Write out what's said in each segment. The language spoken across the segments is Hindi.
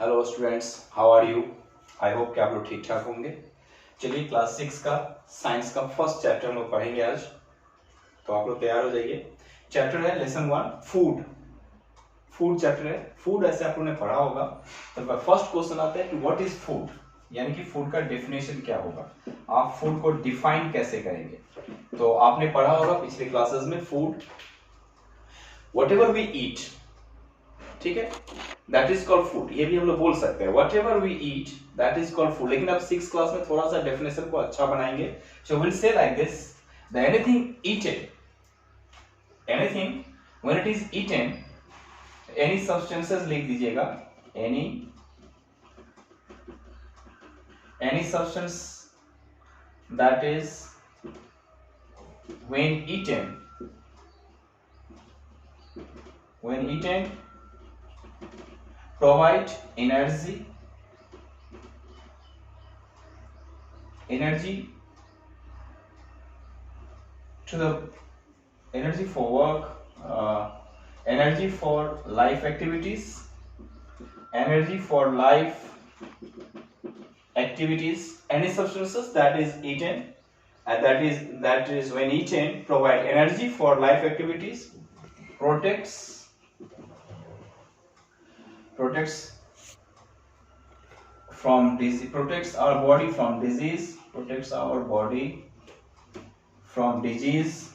Hello students, how are you. I hope कि आप लोग ठीक ठाक होंगे। चलिए क्लास 6 का साइंस का फर्स्ट चैप्टर हम लोग पढ़ेंगे आज, तो आप लोग तैयार हो जाइए। चैप्टर है लेसन 1 फूड। फूड चैप्टर है। फूड ऐसे आप लोगों ने पढ़ा होगा, तो फर्स्ट क्वेश्चन आता है कि व्हाट इज फूड, यानी कि फूड का डेफिनेशन क्या होगा, आप फूड को डिफाइन कैसे करेंगे। तो आपने पढ़ा होगा पिछले क्लासेस में फूड व्हाटएवर वी ईट, ठीक है, दैट इज कॉल्ड फूड। ये भी हम लोग बोल सकते हैं whatever we eat that is called food. लेकिन अब 6 क्लास में थोड़ा सा डेफिनेशन को अच्छा बनाएंगे। So will say like this, the anything eated, anything when it is eaten, any substances लिख दीजिएगा, any substance that is when eaten provide energy to the energy for work, energy for life activities, any substances that is eaten and that is when eaten provide energy for life activities, protects from disease, protects our body from disease,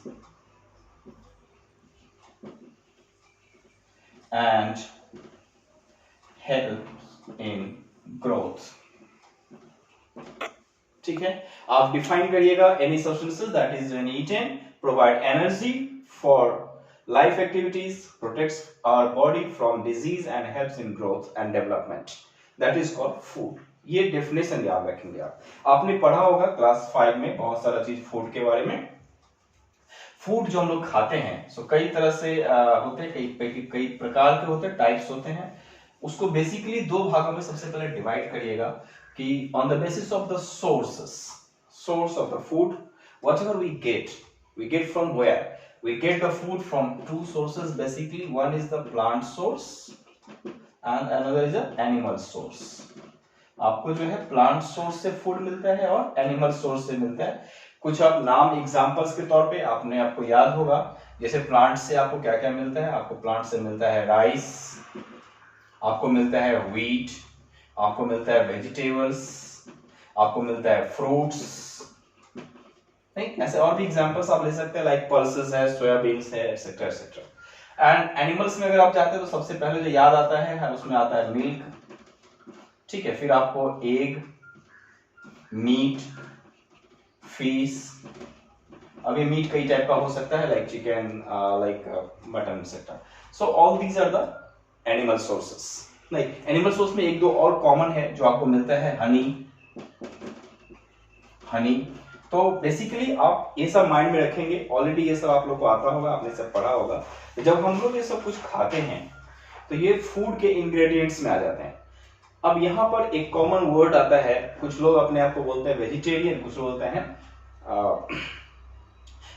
and help in growth। ठीक है, आप डिफाइन करिएगा any substances that is when eaten provide energy for life activities, protects our body from disease and helps in growth and development, that is called food. ये डेफिनेशन याद रखेंगे आप। आपने पढ़ा होगा क्लास 5 में बहुत सारा चीज फूड के बारे में। फूड जो हम लोग खाते हैं सो कई तरह से होते हैं, कई प्रकार के होते हैं, टाइप्स होते हैं। उसको बेसिकली दो भागों में सबसे पहले डिवाइड करिएगा कि on the basis of the source of the food, whatever we get from where, we get the food from two sources basically, one is the plant source and another is the animal source। आपको जो है प्लांट सोर्स से फूड मिलता है और एनिमल सोर्स से मिलता है। कुछ आप नाम एग्जांपल्स के तौर पे आपको याद होगा, जैसे प्लांट से आपको क्या क्या मिलता है। आपको प्लांट से मिलता है राइस, आपको मिलता है व्हीट, आपको मिलता है वेजिटेबल्स, आपको मिलता है फ्रूट्स, नहीं ऐसे और भी एग्जांपल्स आप ले सकते हैं, लाइक पल्सेस है, सोयाबीन्स है, एटसेट्रा एटसेट्रा। एंड एनिमल्स में अगर आप चाहते हैं तो सबसे पहले जो याद आता है उसमें आता है मिल्क, ठीक है, फिर आपको एग, मीट, फिश। अब ये मीट कई टाइप का हो सकता है, like chicken, like mutton etcetera. So all these are the animal sources. Like animal source में एक दो और कॉमन है जो आपको मिलता है, हनी। तो बेसिकली आप ये सब माइंड में रखेंगे। ऑलरेडी ये सब आप लोग को आता होगा, आपने सब पढ़ा होगा। तो जब हम लोग ये सब कुछ खाते हैं तो ये फूड के इंग्रेडिएंट्स में आ जाते हैं। अब यहाँ पर एक कॉमन वर्ड आता है, कुछ लोग अपने आप को बोलते हैं वेजिटेरियन, कुछ लोग बोलते हैं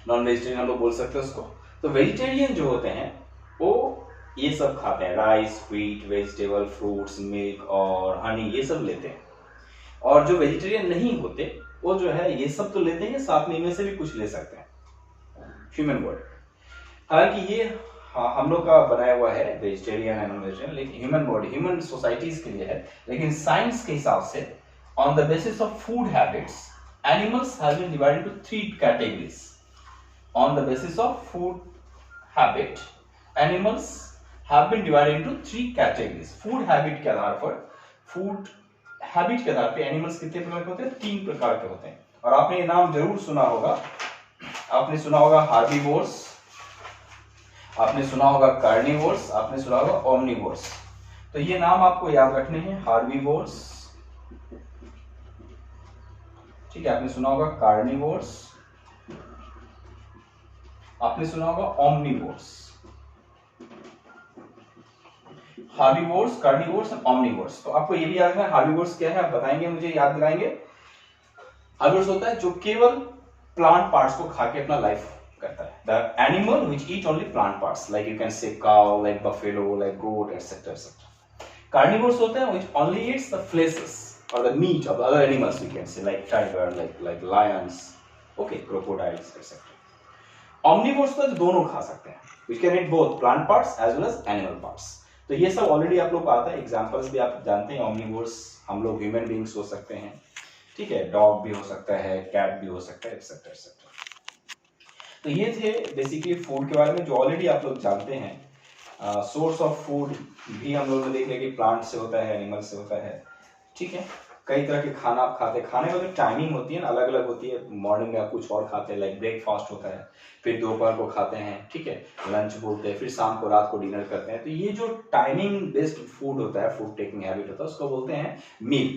नॉन वेजिटेरियन, हम लोग बोल सकते हैं उसको। तो वेजिटेरियन जो होते हैं वो ये सब खाते हैं, rice, wheat, vegetable, fruits, milk और हनी, ये सब लेते हैं। और जो वेजिटेरियन नहीं होते वो जो है ये सब तो लेते हैं, साथ में इनमें से भी कुछ ले सकते हैं, ह्यूमन वर्ड। हालांकि ये हम लोग का बनाया हुआ है वेजिटेरियन एंड नॉन वेजिटेरियन, लेकिन ह्यूमन बॉडी, ह्यूमन सोसाइटीज के लिए है। लेकिन साइंस के हिसाब से on the basis of food habits animals have been divided to 3 categories. On the basis of food habit animals have been divided into 3 categories. Food habit के आधार पे एनिमल्स कितने प्रकार के होते हैं? 3 प्रकार के होते हैं। और आपने ये नाम जरूर सुना होगा, आपने सुना होगा हार्बीवोर्स, आपने सुना होगा कार्निवोर्स, आपने सुना होगा ओमनिवोर्स। तो ये नाम आपको याद रखने हैं, हार्बीवोर्स, ठीक है, आपने सुना होगा कार्निवोर्स, आपने सुना होगा ओमनिवोर्स। हार्बीवोर्स, कार्निवोर्स और ओमनिवोर्स। तो आपको ये भी याद रखना है हार्बीवोर्स क्या है, आप बताएंगे, मुझे याद दिलाएंगे। हार्बीवोर्स होता है जो केवल प्लांट पार्ट्स को खा के अपना लाइफ करता है। The animal which eat only plant parts, like you can say cow, like buffalo, like goat, etc., etc. Carnivores होते हैं which only eats the fleshes or the meat of the other animals, we can say, like tiger, like lions, okay, crocodiles, etc. Omnivores तो दोनों खा सकते हैं, which can eat both plant parts as well as animal parts. तो ये सब ऑलरेडी आप लोग को आता है, एग्जाम्पल्स भी आप जानते हैं. ऑमनिवोर्स हम लोग ह्यूमन बींग्स हो सकते हैं, ठीक है, डॉग भी हो सकता है, कैट भी हो सकता है, एक्सेट्रा एक्सेट्रा. तो ये थे बेसिकली फूड के बारे में जो ऑलरेडी आप लोग जानते हैं. सोर्स ऑफ फूड भी हम लोग ने देख लिया कि प्लांट से होता है, एनिमल से होता है, ठीक है. कई तरह के खाना आप खाते हैं, खाने में जो टाइमिंग होती है ना अलग अलग होती है. मॉर्निंग में आप कुछ और खाते हैं, लाइक ब्रेकफास्ट होता है, फिर दोपहर को खाते हैं, ठीक है, लंच बोलते हैं, फिर शाम को रात को डिनर करते हैं. तो ये जो टाइमिंग बेस्ड फूड होता है, फूड टेकिंग हैबिट होता है, उसको बोलते हैं मील,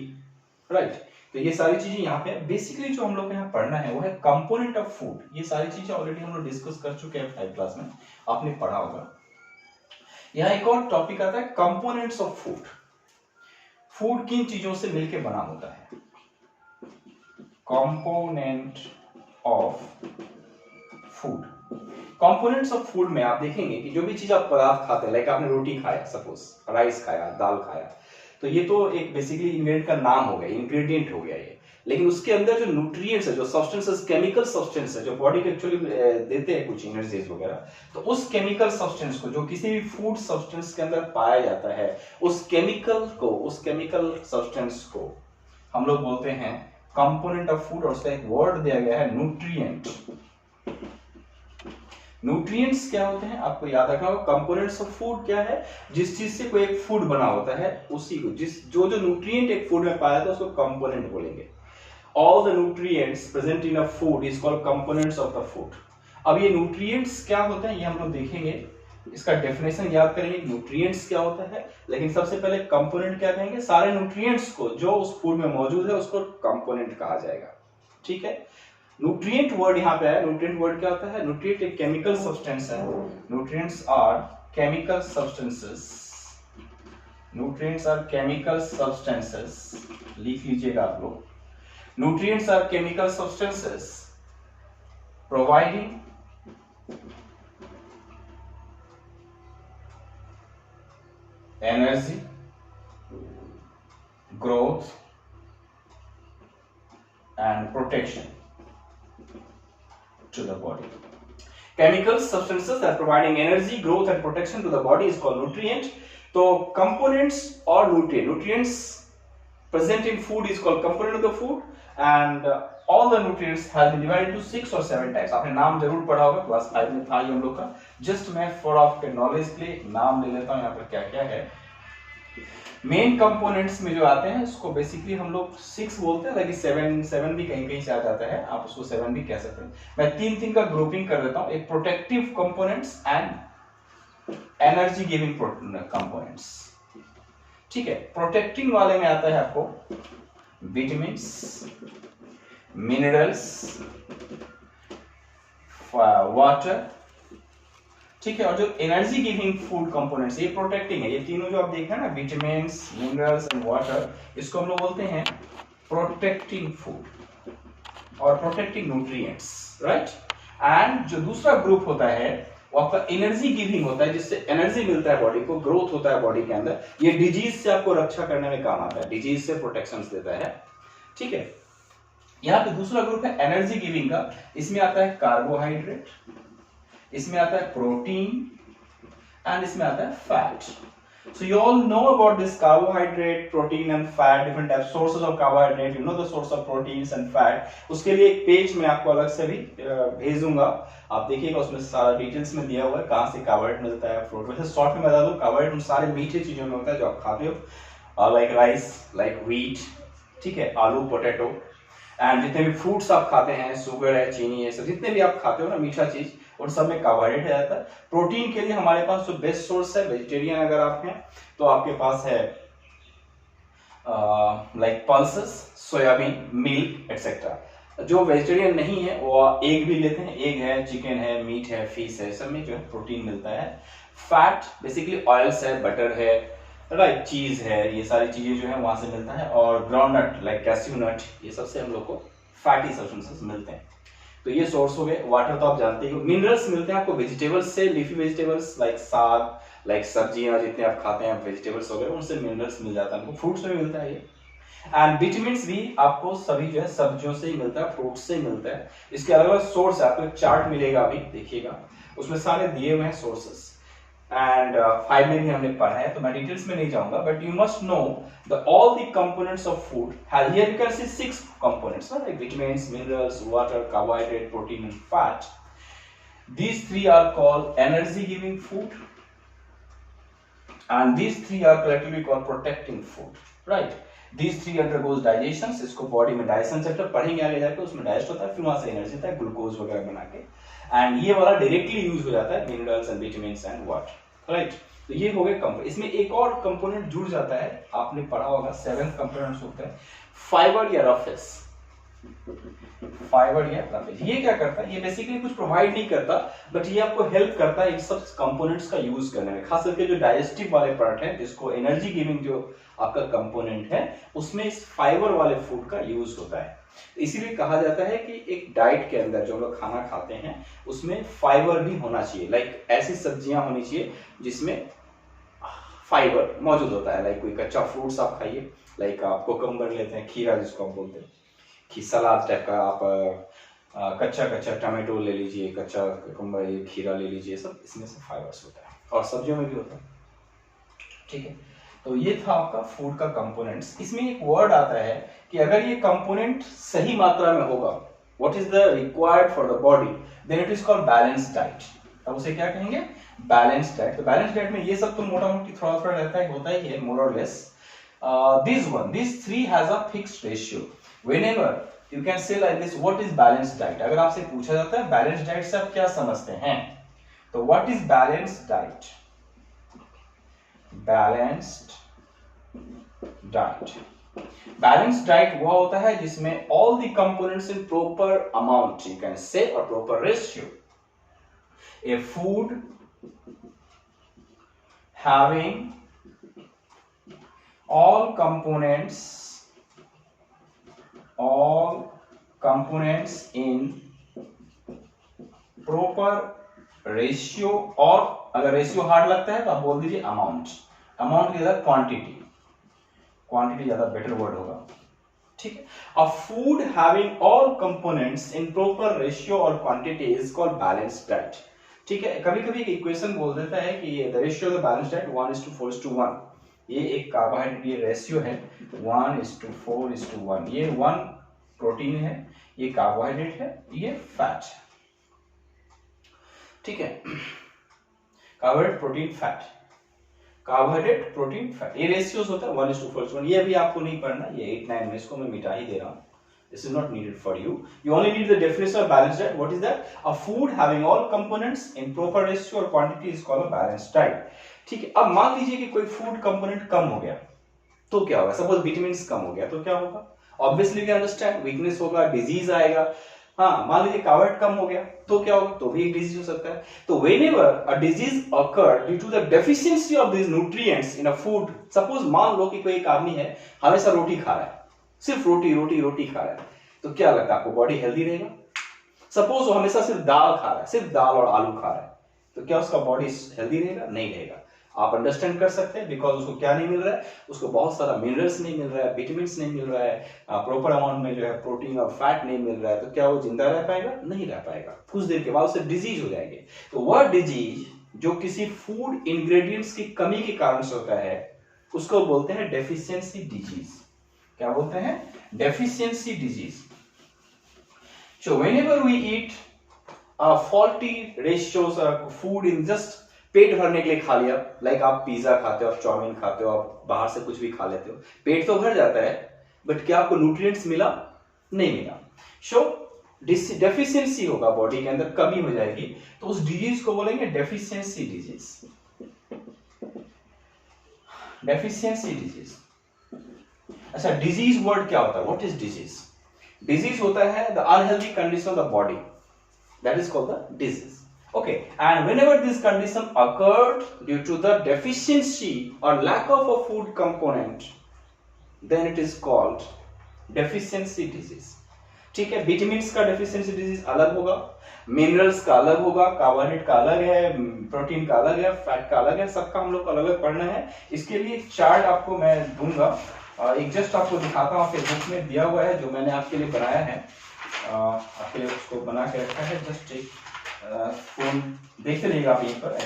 राइट. तो ये सारी चीजें यहाँ पे बेसिकली जो हम लोग यहाँ पढ़ना है वो है कंपोनेंट ऑफ फूड. ये सारी चीजें ऑलरेडी हम लोग डिस्कस कर चुके हैं 5 क्लास में, आपने पढ़ा होगा. यहाँ एक और टॉपिक आता है कंपोनेंट्स ऑफ फूड. फूड किन चीजों से मिलके बना होता है? Component of food. Components of food में आप देखेंगे कि जो भी चीज आप पदार्थ खाते हैं, लाइक आपने रोटी खाया, सपोज राइस खाया, दाल खाया, तो ये तो एक बेसिकली इंग्रेडिएंट का नाम हो गया, इंग्रेडिएंट हो गया ये. लेकिन उसके अंदर जो न्यूट्रिएंट्स है, जो सब्सटेंसेस, केमिकल सब्सटेंस है जो बॉडी को एक्चुअली देते हैं कुछ एनर्जीज वगैरह, तो उस केमिकल सब्सटेंस को जो किसी भी फूड सब्सटेंस के अंदर पाया जाता है, उस केमिकल सब्सटेंस को हम लोग बोलते हैं कंपोनेंट ऑफ फूड. और उसका एक वर्ड दिया गया है न्यूट्रिएंट. न्यूट्रिएंट्स क्या होते हैं आपको याद रखना होगा. कंपोनेंट्स ऑफ फूड क्या है? जिस चीज से कोई एक फूड बना होता है उसी को, जो न्यूट्रिएंट एक फूड में पाया था उसको कंपोनेंट बोलेंगे. All the nutrients present in a food is called components of the food. अब ये nutrients क्या होते हैं ये हम लोग देखेंगे, इसका डेफिनेशन याद करेंगे. nutrients क्या होता है, लेकिन सबसे पहले component क्या कहेंगे. सारे nutrients को जो उस फूड में मौजूद है उसको component कहा जाएगा, ठीक है. nutrient वर्ड यहाँ पे है. nutrient वर्ड क्या होता है? nutrient एक chemical substance है. nutrients are chemical substances. nutrients are chemical substances, लिख लीजिएगा आप लोग. Nutrients are chemical substances providing energy, growth and protection to the body. Chemical substances that are providing energy, growth and protection to the body is called nutrient. So components or nutrients present in food is called component of the food. And all the nutrients have been divided into 6 or 7 types. आपने नाम जरूर पढ़ा होगा, क्लास 5 में था ये हम लोग का. जस्ट मैं फॉर आपके नॉलेज के लिए नाम ले लेता हूँ यहाँ पर क्या क्या है. मेन कंपोनेंट्स में जो आते हैं उसको बेसिकली हम लोग 6 बोलते हैं, लेकिन 7 भी कहीं कहीं से आ जाता है, आप उसको 7 भी कह सकते हैं. मैं 3 का ग्रुपिंग कर देता हूँ. एक protective components and energy giving components, ठीक है. प्रोटेक्टिंग वाले में आता है आपको विटामिन्स, मिनरल्स, वाटर, ठीक है. और जो एनर्जी गिविंग फूड कंपोनेंट्स, ये प्रोटेक्टिंग है. ये तीनों जो आप देख रहे हैं ना, विटामिन्स, मिनरल्स एंड वाटर, इसको हम लोग बोलते हैं प्रोटेक्टिंग फूड और प्रोटेक्टिंग न्यूट्रिएंट्स, राइट. एंड जो दूसरा ग्रुप होता है वो आपका एनर्जी गिविंग होता है, जिससे एनर्जी मिलता है बॉडी को, ग्रोथ होता है बॉडी के अंदर. ये डिजीज से आपको रक्षा करने में काम आता है, डिजीज से प्रोटेक्शन देता है, ठीक है. यहाँ पे दूसरा ग्रुप है एनर्जी गिविंग का. इसमें आता है कार्बोहाइड्रेट, इसमें आता है प्रोटीन एंड इसमें आता है fat. So you all know about this carbohydrate, protein and fat, different types sources of carbohydrate. You know the source of proteins and fat. उसके लिए एक पेज मैं आपको अलग से भी भेज दूंगा, आप देखिएगा, उसमें सारा डिटेल्स में दिया हुआ है कहाँ से कार्बोहाइड्रेट मिलता है. फ्रूट वैसे शॉर्ट में बता दूं, कार्बोहाइड्रेट उन सारे मीठे चीजों में होता है जो आप खाते हो, लाइक राइस, लाइक व्हीट, ठीक है, आलू, पोटैटो. एंड जितने भी फ्रूट्स आप खाते हैं, शुगर है, चीनी है, सब जितने भी आप खाते हो ना मीठा चीज, उन सब में कार्बोहाइड्रेट आ जाता है. प्रोटीन के लिए हमारे पास जो बेस्ट सोर्स है, वेजिटेरियन अगर आप हैं तो आपके पास है like pulses, soybean, milk etcetera. जो वेजिटेरियन नहीं है वो एग भी लेते हैं. एग है, चिकन है, मीट है, फिश है, सब में जो है प्रोटीन मिलता है. फैट बेसिकली ऑयल्स है, बटर है, राइट, चीज है, ये सारी चीजें जो है वहां से मिलता है. और ग्राउंडनट लाइक कैश्यू नट, ये सबसे हम लोग को फैटी सब्सटेंसेस मिलते हैं. तो ये सोर्स हो गए. वाटर तो आप जानते ही हो. मिनरल्स मिलते हैं आपको वेजिटेबल्स से, लीफी वेजिटेबल्स लाइक साग, लाइक सब्जियां जितने आप खाते हैं वेजिटेबल्स वगैरह उनसे मिनरल्स मिल जाता है हमको, फ्रूट्स में मिलता है ये। एंड विटामिन्स भी आपको सभी जो है सब्जियों से ही मिलता है, फ्रूट्स से ही मिलता है। इसके अलग अलग सोर्स है, आपको एक चार्ट मिलेगा अभी देखिएगा, उसमें सारे दिए हुए हैं सोर्सेस। एंड 5 में भी हमने पढ़ा है तो मैं डिटेल्स में नहीं जाऊंगा, but you must know the all the components of food. Here you can see 6 components, like vitamins, minerals, water, carbohydrate, protein and fat. These 3 are called energy giving food and these 3 are collectively called protecting food, right? These 3 undergoes digestions, इसको बॉडी में डाइजेशन सेक्टर पढ़ेंगे आगे जाकर, उसमें डाइजेस्ट होता है, फिर वहां से एनर्जी आता है ग्लूकोज वगैरह बना के, एंड ये वाला डायरेक्टली यूज हो जाता है minerals and vitamins and water, right? तो ये हो गए कंपोनेंट। इसमें एक और कंपोनेंट जुड़ जाता है, आपने पढ़ा होगा 7th कंपोनेंट होता है फाइबर या रफेस। फाइबर या रफेज, ये क्या करता है? ये बेसिकली कुछ प्रोवाइड नहीं करता, बट ये आपको हेल्प करता है इन सब कंपोनेंट्स का यूज करने में, खास करके जो डाइजेस्टिव वाले पार्ट है, जिसको एनर्जी गिविंग जो आपका कंपोनेंट है, उसमें इस फाइबर वाले फूड का यूज होता है। इसीलिए कहा जाता है कि एक डाइट के अंदर जो हम लोग खाना खाते हैं उसमें फाइबर भी होना चाहिए, लाइक ऐसी सब्जियां होनी चाहिए जिसमें फाइबर मौजूद होता है। लाइक कोई कच्चा फ्रूट्स आप खाइए, लाइक आप कोकम्बर लेते हैं, खीरा जिसको आप बोलते हैं, कि सलाद टाइप का आप कच्चा टमाटो ले लीजिए, कच्चा कुकुम्बर, ये खीरा ले लीजिए, सब इसमें से फाइबर्स होता है और सब्जियों में भी होता है, ठीक है? तो ये था आपका फूड का कंपोनेंट्स। इसमें एक वर्ड आता है कि अगर ये कंपोनेंट सही मात्रा में होगा, what is the required for the body, then it is called balance diet. तब उसे क्या कहेंगे? Balance diet. तो बैलेंस डाइट में ये सब तो मोटा मोटी थोड़ा थोड़ा रहता है, होता ही है मोर और less. This 3 has a fixed ratio. Whenever you can say like this, what is balanced diet? अगर आपसे पूछा जाता है बैलेंस डाइट से आप क्या समझते हैं, तो what is balanced diet? Balanced diet. Balanced diet वो होता है जिसमें all the components in proper amount, you can say, or proper ratio. A food having all components in proper ratio, और अगर रेशियो हार्ड लगता है तो आप बोल दीजिए अमाउंट की जगह क्वांटिटी ज्यादा बेटर वर्ड होगा, ठीक है? A food having all components in proper ratio और quantity is called balanced diet, ठीक है? कभी कभी एक इक्वेशन बोल देता है कि the ratio of the balanced diet 1:4:1, ये एक कार्बोहाइड्रेट ये रेशियो है 1:4:1, ये 1 प्रोटीन है, ये कार्बोहाइड्रेट है, ये फैट, ठीक है? Carbohydrate protein fat, carbohydrate protein fat, ये रेशियोस होता है 1:4:1। ये भी आपको नहीं पढ़ना, ये 8-9 में इसको मैं मिटा ही दे रहा हूं, this is not needed for you. You only need the definition of balanced diet. What is that? A food having all components in proper ratio or quantity is called a balanced diet, ठीक है? अब मान लीजिए कि कोई फूड कंपोनेंट कम हो गया तो क्या होगा? सपोज विटामिन्स कम हो गया तो क्या होगा? ऑब्वियसली वी अंडरस्टैंड, वीकनेस होगा, डिजीज आएगा। हाँ, मान लीजिए कार्बोहाइड्रेट कम हो गया तो क्या होगा? तो भी एक डिजीज हो सकता है। तो whenever a disease occur due to the deficiency of this nutrients in a food, suppose मान लो कि कोई एक आदमी है हमेशा रोटी खा रहा है, सिर्फ रोटी खा रहा है, तो क्या लगता है आपको बॉडी हेल्दी रहेगा? सपोज वो हमेशा सिर्फ दाल खा रहा है, सिर्फ दाल और आलू खा रहा है, तो क्या उसका बॉडी हेल्दी रहेगा? नहीं रहेगा। आप अंडरस्टैंड कर सकते हैं, बिकॉज उसको क्या नहीं मिल रहा है? उसको बहुत सारा मिनरल्स नहीं मिल रहा है, विटामिन्स नहीं मिल रहा है, प्रॉपर अमाउंट में जो है प्रोटीन और फैट नहीं मिल रहा है, तो क्या वो जिंदा रह पाएगा? नहीं रह पाएगा। कुछ देर के बाद उसे डिजीज हो जाएगी। तो वह डिजीज जो किसी फूड इंग्रेडिएंट्स की कमी के कारण से होता है उसको बोलते हैं डेफिशिएंसी डिजीज। क्या बोलते हैं? Deficiency disease. So whenever we eat faulty ratios of food in just पेट भरने के लिए खा लिया, लाइक आप पिज्जा खाते हो, आप चाउमीन खाते हो, आप बाहर से कुछ भी खा लेते हो, पेट तो भर जाता है, बट क्या आपको न्यूट्रिएंट्स मिला? नहीं मिला। सो डेफिशिएंसी होगा, बॉडी के अंदर कमी हो जाएगी, तो उस डिजीज को बोलेंगे डेफिशिएंसी डिजीज। Deficiency disease. अच्छा, डिजीज वर्ड क्या होता है? What is disease? डिजीज होता है the unhealthy condition of the body, that is called the disease. Okay, and whenever this condition occurred due to the deficiency or lack of a food component, then it is called deficiency disease, ठीक है, विटामिन्स का डेफिशिएंसी डिजीज अलग होगा, मिनरल्स का अलग होगा, कार्बोहाइड्रेट का अलग है, प्रोटीन का अलग है, फैट का अलग है, सबका हम लोग को अलग अलग पढ़ना है। इसके लिए एक चार्ट आपको मैं दूंगा, एक जस्ट आपको दिखाता हूँ, फेसबुक में दिया हुआ है जो मैंने आपके लिए बनाया है, आपके लिए उसको बना के रखा है। जस्ट एक फोन देखते रहिएगा आप यहीं पर,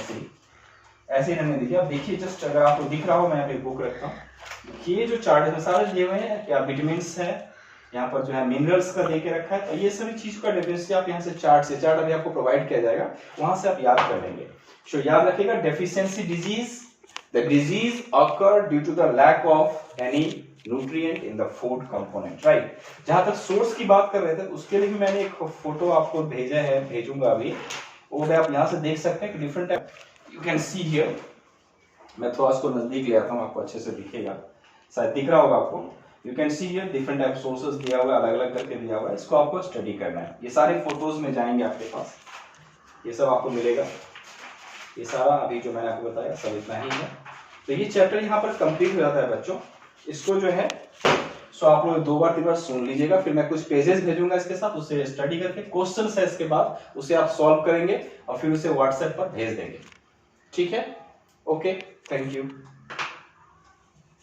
ऐसे ही रहने दीजिए। आप देखिए, जस्ट अगर आपको दिख रहा हो, मैं यहाँ पे बुक रखता हूँ। ये जो चार्ट है सारे दिए हुए हैं, क्या विटामिन है, यहाँ पर जो है मिनरल्स का दे के रखा है, तो ये सभी चीज का डेफिशिएंसी आप यहाँ से चार्ट अभी आपको प्रोवाइड किया जाएगा, वहां से आप याद कर लेंगे। सो याद रखिएगा, deficiency disease, the disease occur due to the lack of any nutrient in the food component, right. जहां तक सोर्स की बात कर रहे थे, उसके लिए भी मैंने एक फोटो आपको भेजा है, भेजूंगा अभी, वो भी आप यहाँ से देख सकते हैं कि different type, you can see here. मैं थोड़ा इसको नजदीक ले आता हूँ, आपको अच्छे से दिखेगा, शायद दिख रहा होगा आपको। You can see here different type sources दिया हुआ है, अलग अलग करके दिया हुआ है, इसको आपको स्टडी करना है। ये सारे फोटोज में जाएंगे आपके पास, ये सब आपको मिलेगा। ये सारा अभी जो मैंने आपको बताया सब इतना ही है। तो ये चैप्टर यहाँ पर कंप्लीट हो जाता है बच्चों। इसको जो है सो आप लोग 2 बार 3 बार सुन लीजिएगा, फिर मैं कुछ पेजेस भेजूंगा इसके साथ, उसे स्टडी करके क्वेश्चन है इसके बाद उसे आप सॉल्व करेंगे और फिर उसे व्हाट्सएप पर भेज देंगे, ठीक है। Okay, thank you.